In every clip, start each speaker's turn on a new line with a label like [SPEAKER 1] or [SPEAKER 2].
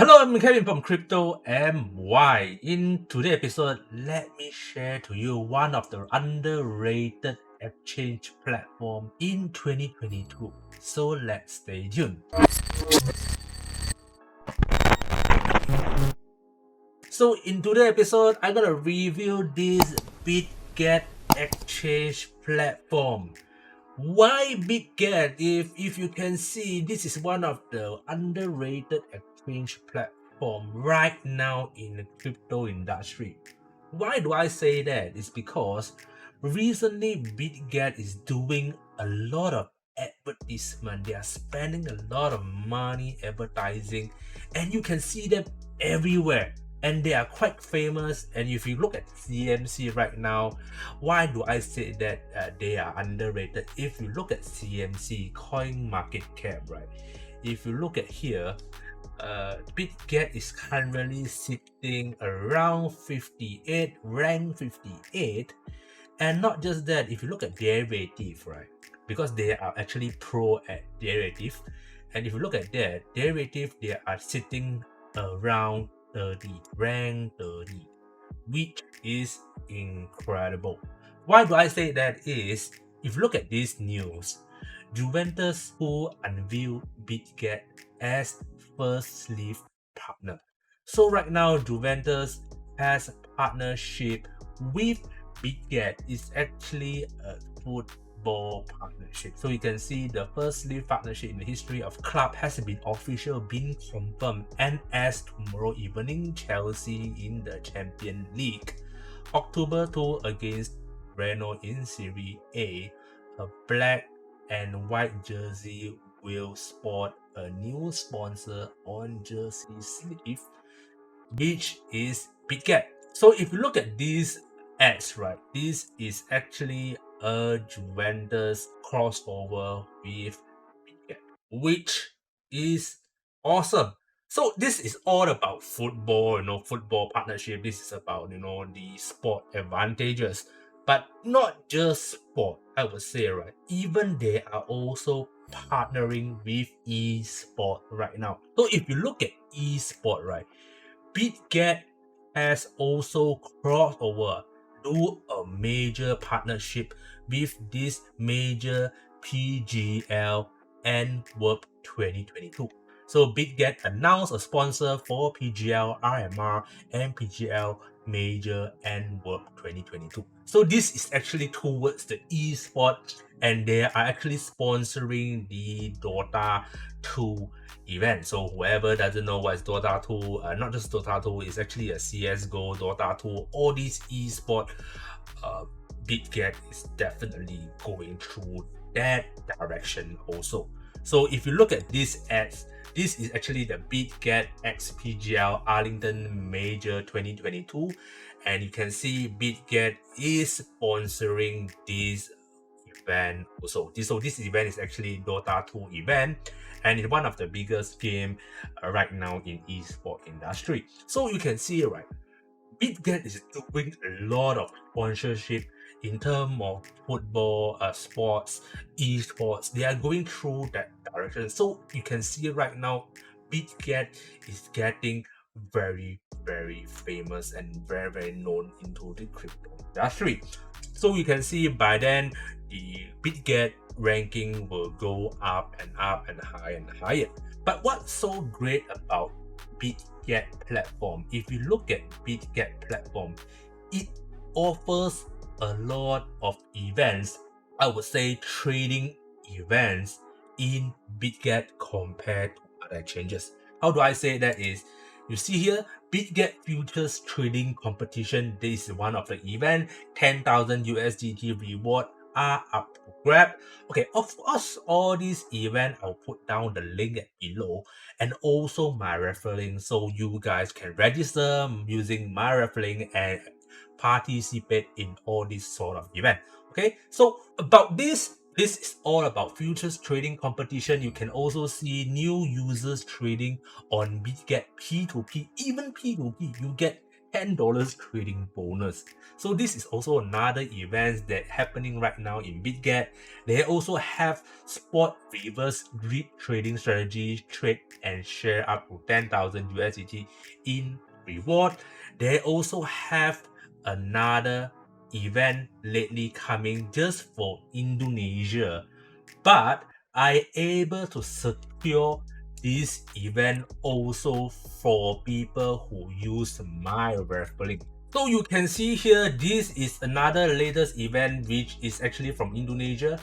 [SPEAKER 1] Hello, I'm Kevin from CryptoMY. In today's episode, let me share to you one of the underrated exchange platform in 2022. So let's stay tuned. So in today's episode, I'm gonna review this Bitget exchange platform. Why Bitget? If you can see, this is one of the underrated exchange platform right now in the crypto industry. Why do I say that? It's because recently Bitget is doing a lot of advertisement. They are spending a lot of money advertising, and you can see them everywhere. And they are quite famous. And if you look at CMC right now, why do I say that they are underrated? If you look at CMC, coin market cap, right? If you look at here, Bitget is currently sitting around 58, rank 58. And not just that, if you look at derivative, right? Because they are actually pro at derivative. And if you look at that, derivative, they are sitting around 30, rank 30, which is incredible. Why do I say that is, if you look at this news, Juventus who unveiled Bitget as first sleeve partner. So right now, Juventus has a partnership with Bitget. It's actually a football partnership. So you can see the first sleeve partnership in the history of club has been been confirmed. And as tomorrow evening, Chelsea in the Champions League, October 2 against Renault in Serie A, a black and white jersey will sport a new sponsor on jersey sleeve, which is Bitget. So if you look at these ads, right, this is actually a Juventus crossover with Bitget, which is awesome. So this is all about football, football partnership. This is about, the sport advantages. But not just sport, I would say, right? Even they are also partnering with e-sport right now. So if you look at e-sport, right, Bitget has also crossed over, do a major partnership with this major PGL Antwerp 2022. So Bitget announced a sponsor for PGL RMR and PGL Major Antwerp 2022. So this is actually towards the esports, and they are actually sponsoring the Dota 2 event. So whoever doesn't know what is Dota 2, not just Dota 2, it's actually a CSGO, Dota 2, all these esport, Bitget is definitely going through that direction also. So if you look at these ads, this is actually the Bitget XPGL Arlington Major 2022, and you can see Bitget is sponsoring this event also. So this event is actually Dota 2 event, and it's one of the biggest game right now in esports industry. So you can see, right, Bitget is doing a lot of sponsorship in terms of football, sports, esports. They are going through that direction. So you can see right now, Bitget is getting very, very famous and very, very known into the crypto industry. So you can see by then, the Bitget ranking will go up and up and higher and higher. But what's so great about Bitget platform, if you look at Bitget platform, it offers a lot of events, I would say trading events in Bitget compared to other exchanges. How do I say that is, you see here, Bitget futures trading competition, this is one of the event, 10,000 USDT reward are up to grab. Okay, of course, all these events, I'll put down the link below, and also my referral link, so you guys can register using my referral link and participate in all these sort of event. Okay, so about this is all about futures trading competition. You can also see new users trading on Bitget P2P, even P2P, you get $10 trading bonus. So this is also another event that happening right now in Bitget. They also have spot reverse grid trading strategy, trade and share up to 10,000 USDT in reward. They also have another event lately coming just for Indonesia, but I able to secure this event also for people who use my referral link. So you can see here, this is another latest event which is actually from Indonesia.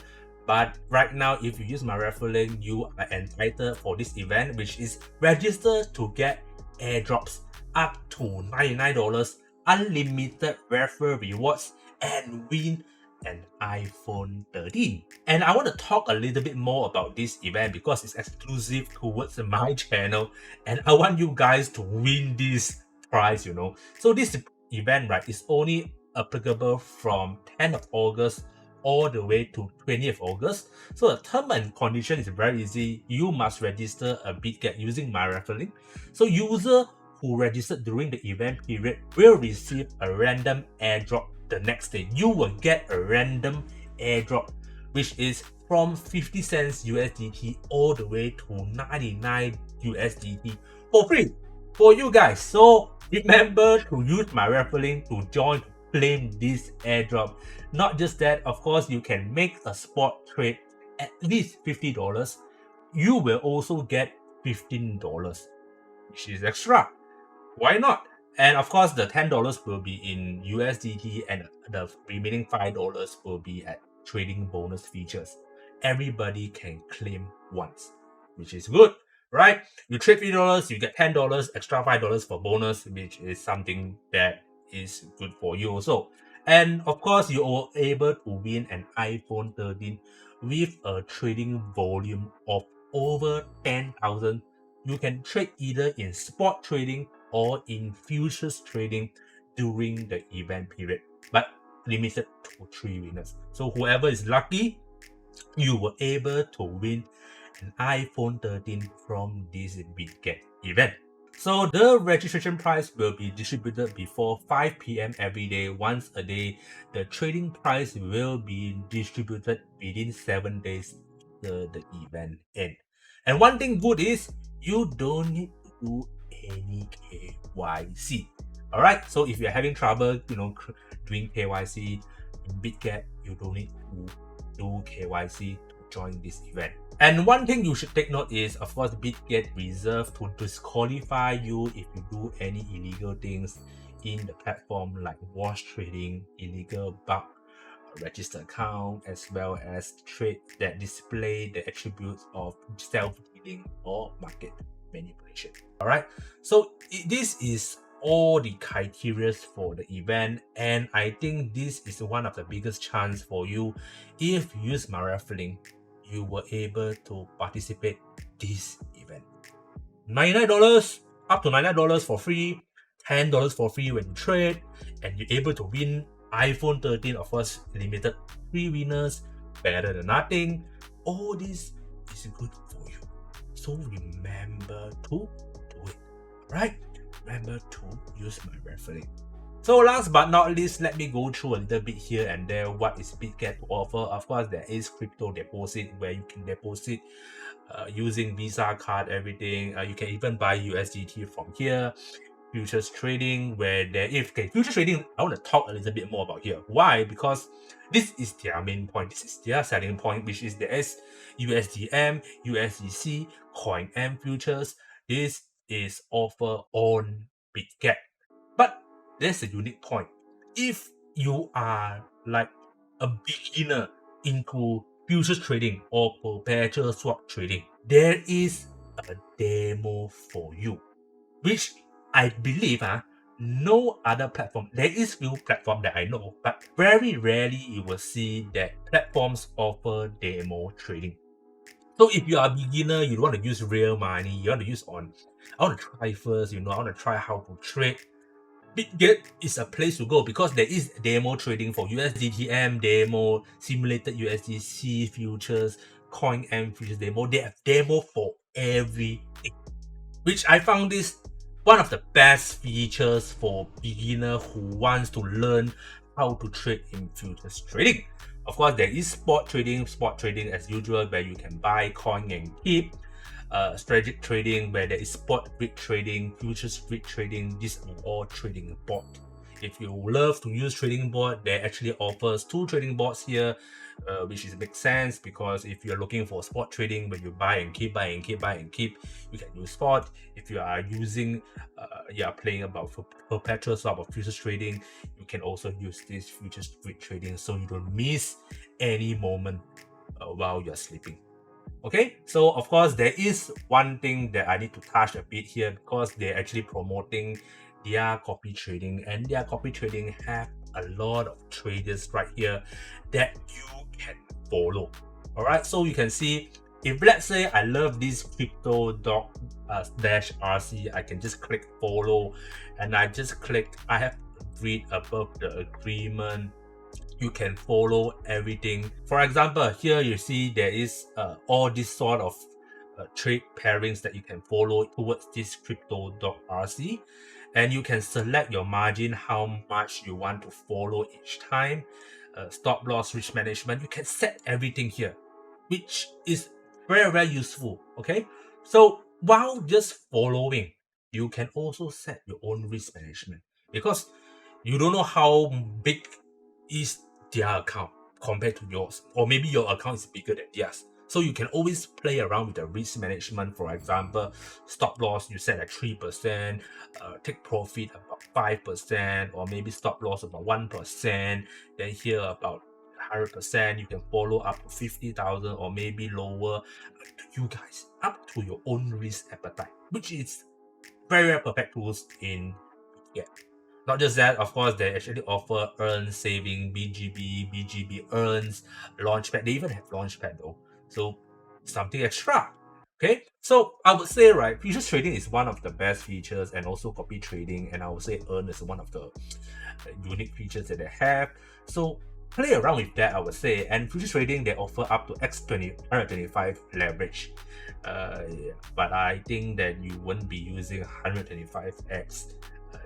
[SPEAKER 1] But right now, if you use my referral link, you are entitled for this event, which is registered to get airdrops up to $99, unlimited referral rewards, and win an iPhone 13. And I want to talk a little bit more about this event because it's exclusive towards my channel, and I want you guys to win this prize, you know. So this event, right, is only applicable from 10th of August all the way to 20th August. So the term and condition is very easy. You must register a Bitget using my referral link. So user who registered during the event period will receive a random airdrop the next day. You will get a random airdrop, which is from 50 cents USDT all the way to 99 USDT for free for you guys. So remember to use my referral link to join to claim this airdrop. Not just that, of course, you can make a spot trade at least $50. You will also get $15, which is extra. Why not? And of course, the $10 will be in USDT, and the remaining $5 will be at trading bonus features. Everybody can claim once, which is good, right? You trade $50, you get $10, extra $5 for bonus, which is something that is good for you also. And of course, you are able to win an iPhone 13 with a trading volume of over 10,000. You can trade either in spot trading or in futures trading during the event period, but limited to 3 winners. So whoever is lucky, you were able to win an iPhone 13 from this Bitget event. So the registration price will be distributed before 5 p.m. every day, once a day. The trading price will be distributed within 7 days after the event end. And one thing good is you don't need to do any KYC. Alright, so if you're having trouble, doing KYC in Bitget, you don't need to do KYC to join this event. And one thing you should take note is, of course, Bitget reserved to disqualify you if you do any illegal things in the platform, like wash trading, illegal bug register account, as well as trades that display the attributes of self-dealing or market manipulation. Alright, so this is all the criteria for the event, and I think this is one of the biggest chance for you. If you use my referral link, you were able to participate this event. $99, up to $99 for free, $10 for free when you trade, and you're able to win iPhone 13, of course, limited 3 winners, better than nothing. All this is good for you. So remember to do it, right? Remember to use my referral link. So last but not least, let me go through a little bit here and there what is Bitget to offer. Of course, there is crypto deposit where you can deposit using Visa card, everything. You can even buy USDT from here. Futures trading, where futures trading, I want to talk a little bit more about here. Why? Because this is their main point. This is their selling point, which is there is USDM, USDC, Coin M futures. This is offer on Bitget. But there's a unique point. If you are like a beginner into futures trading or perpetual swap trading, there is a demo for you, which I believe no other platform. There is few platform that I know, but very rarely you will see that platforms offer demo trading. So if you are a beginner, you want to use real money, you want to use I want to try first, I want to try how to trade. Bitget is a place to go because there is demo trading for USDTM demo, simulated USDC futures, Coin M futures demo. They have demo for everything, which I found this one of the best features for beginner who wants to learn how to trade in futures trading. Of course, there is spot trading as usual, where you can buy coin and keep. Strategic trading, where there is spot rig trading, futures rig trading. These are all trading bot. If you love to use trading board, they actually offers 2 trading boards here, which is makes sense, because if you're looking for spot trading where you buy and keep, buy and keep, buy and keep, you can use spot. If you are using you are playing about for perpetual swap or futures trading, you can also use this futures rig trading, so you don't miss any moment while you're sleeping. Okay, so of course there is one thing that I need to touch a bit here, because they're actually promoting their copy trading, and their copy trading have a lot of traders right here that you can follow. All right, so you can see, if let's say I love this crypto.rc, I can just click follow, and I just click, I have read above the agreement. You can follow everything. For example, here you see there is all this sort of trade pairings that you can follow towards this crypto.rc, and you can select your margin, how much you want to follow each time, stop loss, risk management. You can set everything here, which is very useful. Okay, so while just following, you can also set your own risk management, because you don't know how big is their account compared to yours, or maybe your account is bigger than theirs. So you can always play around with the risk management. For example, stop loss you set at 3%, take profit about 5%, or maybe stop loss about 1%. Then here about 100%, you can follow up to 50,000, or maybe lower. Up to you guys, up to your own risk appetite, which is very perfect tools in yeah. Not just that, of course, they actually offer earn, saving, BGB earns, launchpad. They even have launchpad though, so something extra. Okay, so I would say, right, futures trading is one of the best features, and also copy trading, and I would say earn is one of the unique features that they have. So play around with that, I would say. And futures trading, they offer up to X125 leverage. But I think that you wouldn't be using 125x.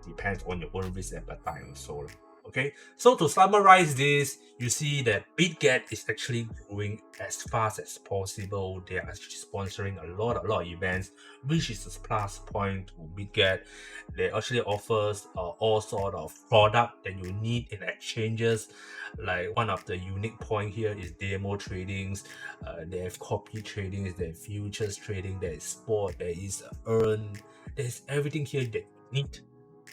[SPEAKER 1] Depends on your own risk appetite also. Okay, so to summarize this, you see that Bitget is actually growing as fast as possible. They are actually sponsoring a lot of events, which is a plus point to Bitget. They actually offers all sort of product that you need in exchanges. Like one of the unique point here is demo tradings. They have copy tradings, they have futures trading, there is sport, there is earn, there's everything here that you need.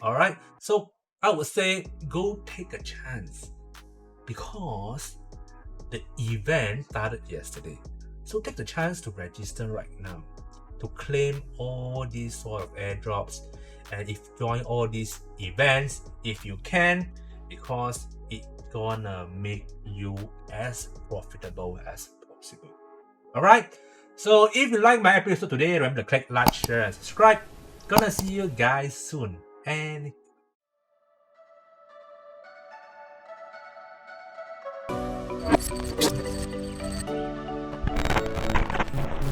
[SPEAKER 1] All right, so I would say go take a chance, because the event started yesterday. So take the chance to register right now to claim all these sort of airdrops, and if join all these events if you can, because it's gonna make you as profitable as possible. All right, so if you like my episode today, remember to click like, share, and subscribe. Gonna see you guys soon, and